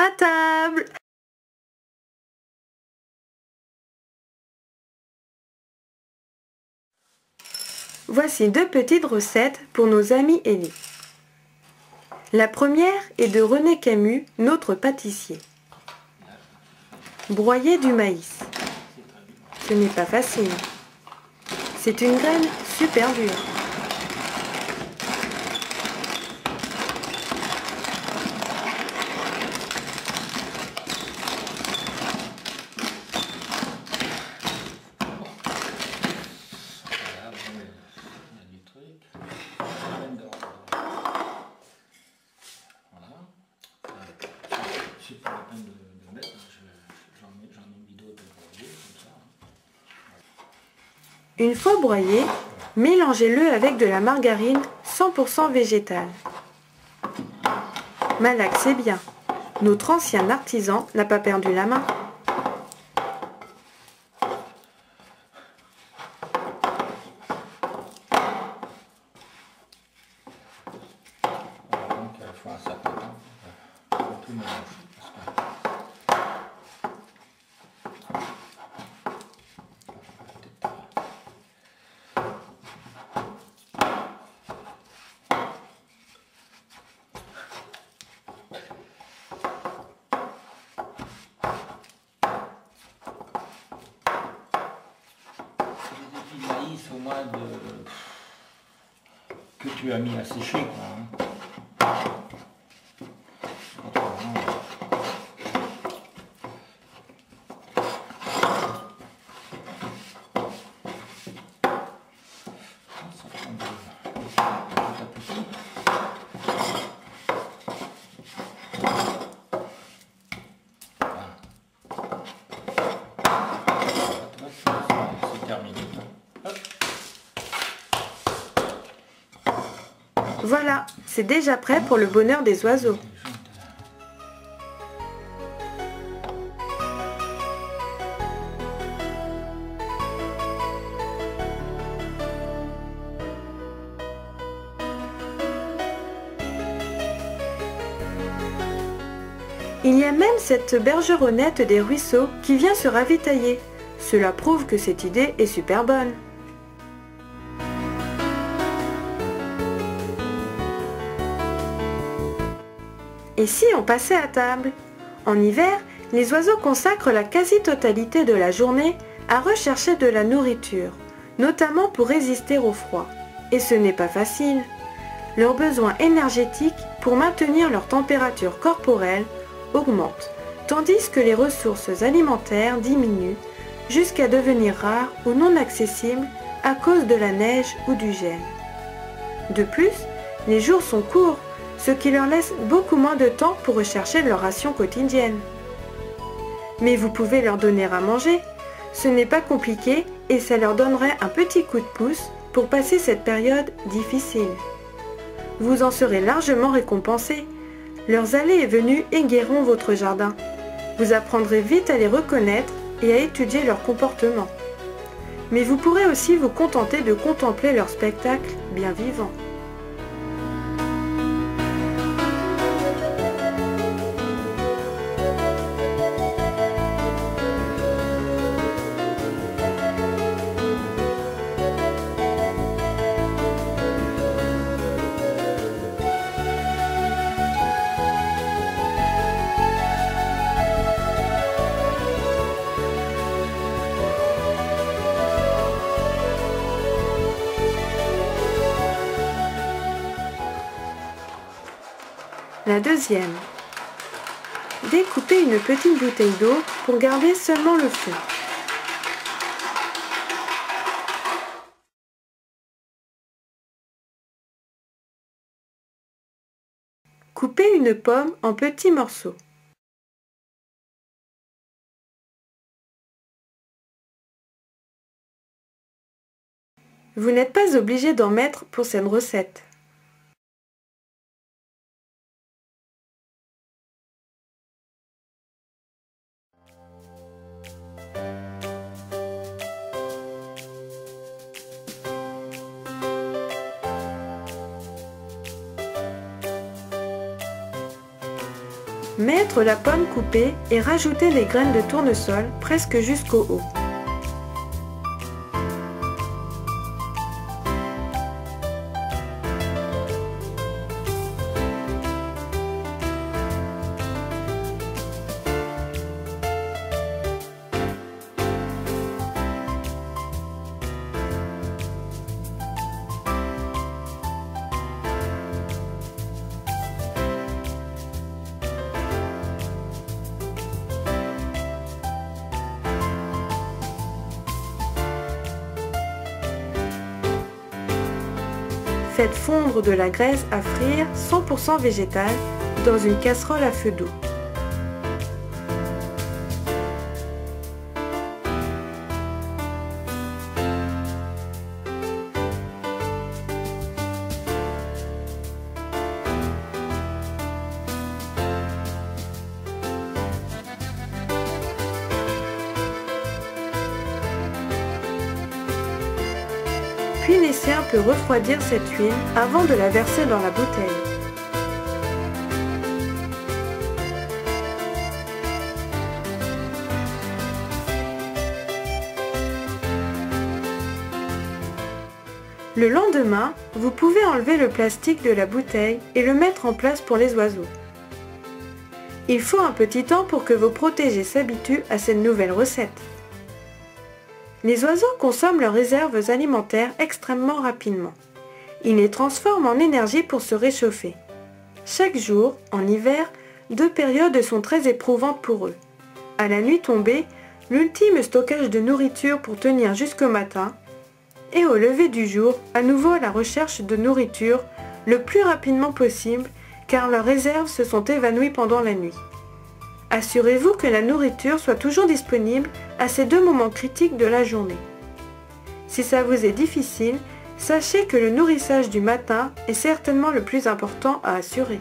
À table! Voici 2 petites recettes pour nos amis ailés. La première est de René Camus, notre pâtissier. Broyer du maïs. Ce n'est pas facile. C'est une graine super dure. C'est pas la peine de mettre, j'en ai mis d'autres broyés comme ça. Une fois broyé, mélangez-le avec de la margarine 100% végétale. Malaxez bien. Notre ancien artisan n'a pas perdu la main. Voilà, donc il faut un certain temps pour tout mélanger. Les épis de maïs au moins que tu as mis à sécher, quoi. Hein. Voilà, c'est déjà prêt pour le bonheur des oiseaux. Il y a même cette bergeronnette des ruisseaux qui vient se ravitailler. Cela prouve que cette idée est super bonne. Et si on passait à table? En hiver, les oiseaux consacrent la quasi-totalité de la journée à rechercher de la nourriture, notamment pour résister au froid. Et ce n'est pas facile. Leurs besoins énergétiques pour maintenir leur température corporelle augmentent, tandis que les ressources alimentaires diminuent jusqu'à devenir rares ou non accessibles à cause de la neige ou du gel. De plus, les jours sont courts, ce qui leur laisse beaucoup moins de temps pour rechercher leur ration quotidienne. Mais vous pouvez leur donner à manger, ce n'est pas compliqué et ça leur donnerait un petit coup de pouce pour passer cette période difficile. Vous en serez largement récompensé. Leurs allées et venues égaieront votre jardin. Vous apprendrez vite à les reconnaître et à étudier leur comportement. Mais vous pourrez aussi vous contenter de contempler leur spectacle bien vivant. La deuxième. Découpez une petite bouteille d'eau pour garder seulement le fond. Coupez une pomme en petits morceaux. Vous n'êtes pas obligé d'en mettre pour cette recette. Mettre la pomme coupée et rajouter des graines de tournesol presque jusqu'au haut. Faites fondre de la graisse à frire 100% végétale dans une casserole à feu doux. Puis laissez un peu refroidir cette huile avant de la verser dans la bouteille. Le lendemain, vous pouvez enlever le plastique de la bouteille et le mettre en place pour les oiseaux. Il faut un petit temps pour que vos protégés s'habituent à cette nouvelle recette. Les oiseaux consomment leurs réserves alimentaires extrêmement rapidement. Ils les transforment en énergie pour se réchauffer. Chaque jour, en hiver, 2 périodes sont très éprouvantes pour eux. À la nuit tombée, l'ultime stockage de nourriture pour tenir jusqu'au matin, et au lever du jour, à nouveau la recherche de nourriture le plus rapidement possible car leurs réserves se sont évanouies pendant la nuit. Assurez-vous que la nourriture soit toujours disponible à ces 2 moments critiques de la journée. Si ça vous est difficile, sachez que le nourrissage du matin est certainement le plus important à assurer.